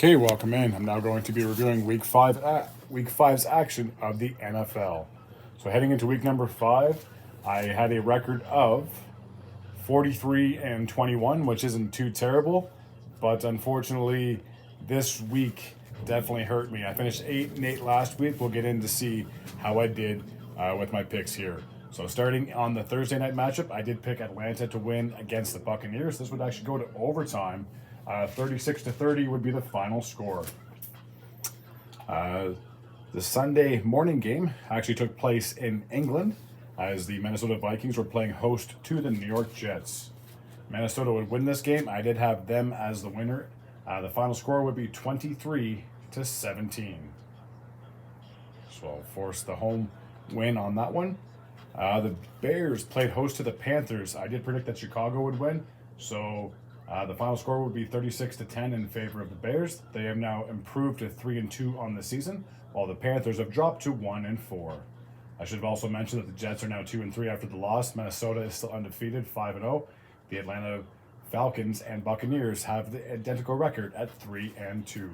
Okay, welcome in. I'm now going to be reviewing week five's action of the NFL. So heading into week number 5, I had a record of 43 and 21, which isn't too terrible, but unfortunately, this week definitely hurt me. I finished 8-8 last week. We'll get in to see how I did with my picks here. So starting on the Thursday night matchup, I did pick Atlanta to win against the Buccaneers. This would actually go to overtime. 36-30 would be the final score. The Sunday morning game actually took place in England as the Minnesota Vikings were playing host to the New York Jets. Minnesota would win this game. I did have them as the winner. The final score would be 23-17. So I'll force the home win on that one. The Bears played host to the Panthers. I did predict that Chicago would win, so the final score would be 36-10 in favor of the Bears. They have now improved to 3-2 on the season, while the Panthers have dropped to 1-4. I should have also mentioned that the Jets are now 2-3 after the loss. Minnesota is still undefeated, 5-0. The Atlanta Falcons and Buccaneers have the identical record at 3-2.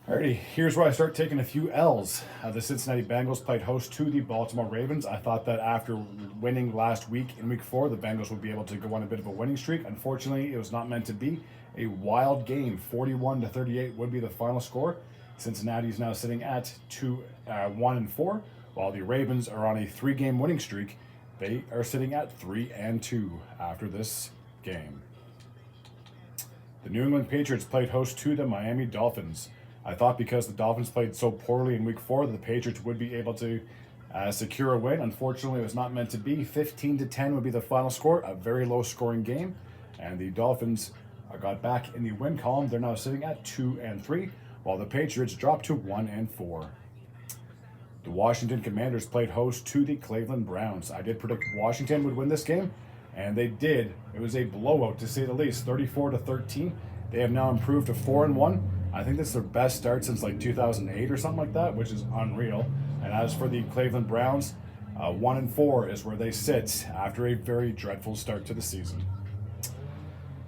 Alrighty, here's where I start taking a few L's. The Cincinnati Bengals played host to the Baltimore Ravens. I thought that after winning last week in week 4, the Bengals would be able to go on a bit of a winning streak. Unfortunately, it was not meant to be. A wild game, 41-38 would be the final score. Cincinnati is now sitting at 1-4, while the Ravens are on a 3-game winning streak. They are sitting at 3-2 after this game. The New England Patriots played host to the Miami Dolphins. I thought because the Dolphins played so poorly in week 4 that the Patriots would be able to secure a win. Unfortunately, it was not meant to be. 15-10 would be the final score, a very low scoring game. And the Dolphins got back in the win column. They're now sitting at 2-3, while the Patriots dropped to 1-4. The Washington Commanders played host to the Cleveland Browns. I did predict Washington would win this game, and they did. It was a blowout to say the least, 34-13. They have now improved to 4-1. I think this is their best start since like 2008 or something like that, which is unreal. And as for the Cleveland Browns, 1-4 is where they sit after a very dreadful start to the season.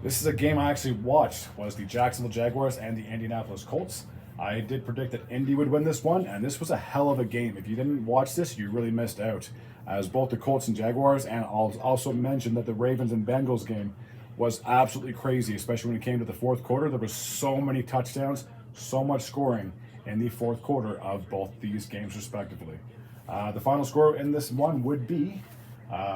This is a game I actually watched, was the Jacksonville Jaguars and the Indianapolis Colts. I did predict that Indy would win this one, and this was a hell of a game. If you didn't watch this, you really missed out, as both the Colts and Jaguars, and I'll also mention that the Ravens and Bengals game was absolutely crazy, especially when it came to the fourth quarter. There was so many touchdowns, so much scoring in the fourth quarter of both these games, respectively. The final score in this one would be,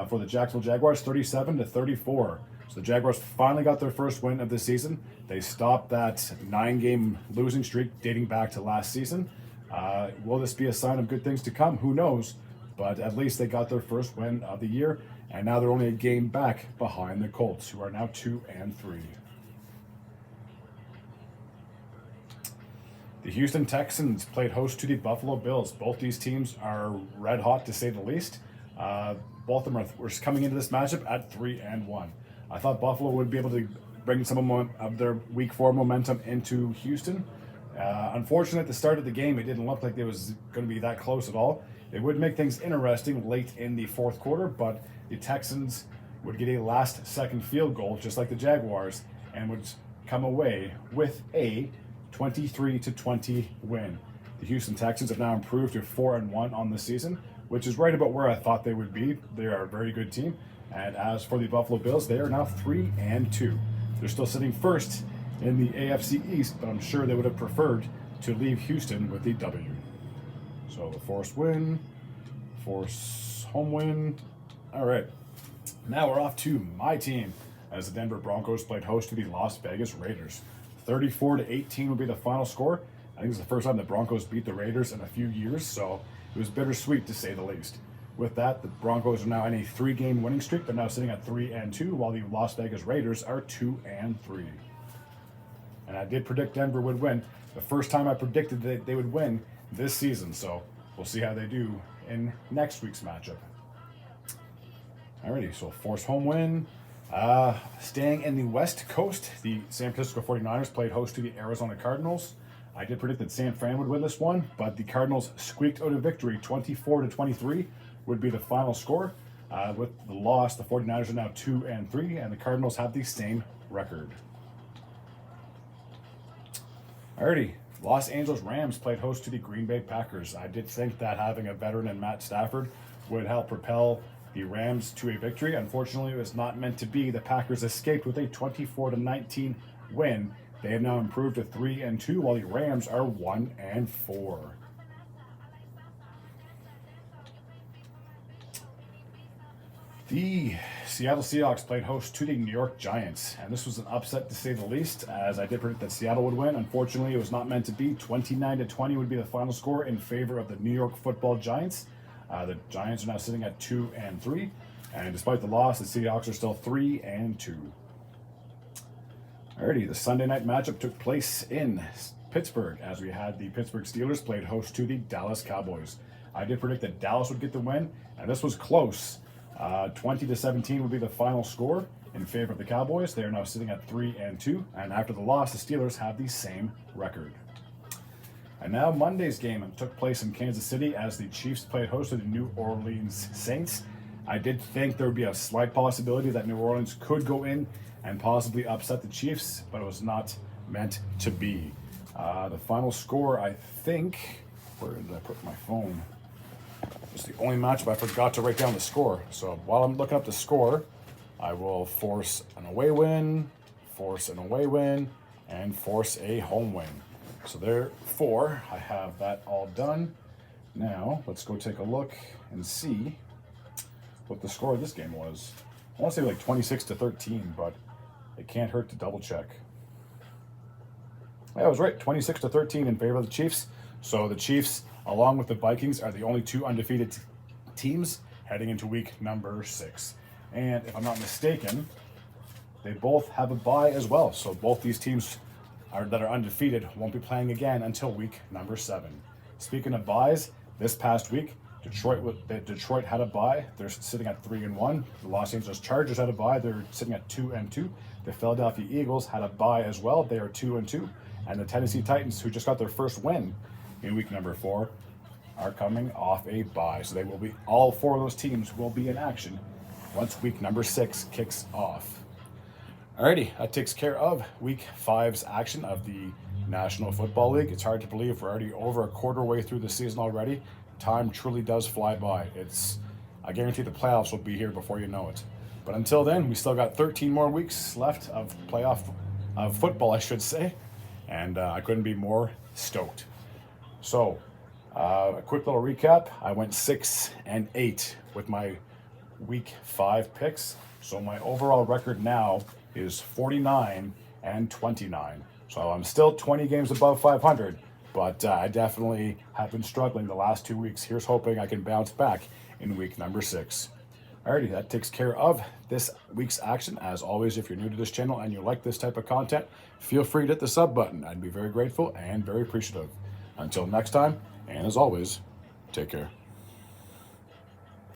for the Jacksonville Jaguars, 37-34. So the Jaguars finally got their first win of the season. They stopped that 9-game losing streak dating back to last season. Will this be a sign of good things to come? Who knows? But at least they got their first win of the year, and now they're only a game back behind the Colts, who are now 2-3. The Houston Texans played host to the Buffalo Bills. Both these teams are red hot, to say the least. Both of them were coming into this matchup at 3-1. I thought Buffalo would be able to bring some of their week 4 momentum into Houston. Unfortunately, at the start of the game, it didn't look like it was going to be that close at all. It would make things interesting late in the fourth quarter, but the Texans would get a last-second field goal, just like the Jaguars, and would come away with a 23-20 win. The Houston Texans have now improved to 4-1 on the season, which is right about where I thought they would be. They are a very good team. And as for the Buffalo Bills, they are now 3-2. They're still sitting first in the AFC East, but I'm sure they would have preferred to leave Houston with the W. So forced win, force home win. All right, now we're off to my team as the Denver Broncos played host to the Las Vegas Raiders. 34-18 would be the final score. I think it's the first time the Broncos beat the Raiders in a few years, so it was bittersweet to say the least. With that, the Broncos are now in a 3-game winning streak. They're now sitting at 3-2, while the Las Vegas Raiders are 2-3. And I did predict Denver would win. The first time I predicted that they would win this season, so we'll see how they do in next week's matchup. Alrighty, so force home win. Staying in the West Coast, the San Francisco 49ers played host to the Arizona Cardinals. I did predict that San Fran would win this one, but the Cardinals squeaked out a victory. 24-23 would be the final score. With the loss, the 49ers are now 2-3, and the Cardinals have the same record. Alrighty, Los Angeles Rams played host to the Green Bay Packers. I did think that having a veteran in Matt Stafford would help propel the Rams to a victory. Unfortunately, it was not meant to be. The Packers escaped with a 24-19 win. They have now improved to 3-2, while the Rams are 1-4. The Seattle Seahawks played host to the New York Giants, and this was an upset to say the least, as I did predict that Seattle would win. Unfortunately, it was not meant to be. 29-20 would be the final score in favor of the New York Football Giants. The Giants are now sitting at 2-3, and despite the loss, the Seahawks are still 3-2. Alrighty, the Sunday night matchup took place in Pittsburgh, as we had the Pittsburgh Steelers played host to the Dallas Cowboys. I did predict that Dallas would get the win, and this was close. 20-17 would be the final score in favor of the Cowboys. They are now sitting at 3-2, and after the loss, the Steelers have the same record. And now Monday's game took place in Kansas City as the Chiefs played host to the New Orleans Saints. I did think there would be a slight possibility that New Orleans could go in and possibly upset the Chiefs, but it was not meant to be. The final score, I think, where did I put my phone? It's the only matchup I forgot to write down the score. So while I'm looking up the score, I will force an away win, force an away win, and force a home win. So therefore, I have that all done. Now, let's go take a look and see what the score of this game was. I want to say like 26-13, but it can't hurt to double check. Yeah, I was right, 26-13 in favor of the Chiefs. So the Chiefs, along with the Vikings, are the only two undefeated teams heading into week number 6. And if I'm not mistaken, they both have a bye as well. So both these teams that are undefeated won't be playing again until week number 7. Speaking of byes, this past week, Detroit had a bye. They're sitting at 3-1. The Los Angeles Chargers had a bye. They're sitting at 2-2. The Philadelphia Eagles had a bye as well. They are 2-2. And the Tennessee Titans, who just got their first win in week number 4, are coming off a bye. So they will be, all 4 of those teams will be in action once week number 6 kicks off. Alrighty, that takes care of week 5's action of the National Football League. It's hard to believe we're already over a quarter way through the season already. Time truly does fly by. I guarantee the playoffs will be here before you know it. But until then, we still got 13 more weeks left of football, I should say. And I couldn't be more stoked. So, a quick little recap. I went 6-8 with my week 5 picks. So my overall record now is 49-29. So I'm still 20 games above 500, but I definitely have been struggling the last 2 weeks. Here's hoping I can bounce back in week number 6. Alrighty, that takes care of this week's action. As always, if you're new to this channel and you like this type of content, feel free to hit the sub button. I'd be very grateful and very appreciative. Until next time, and as always, take care.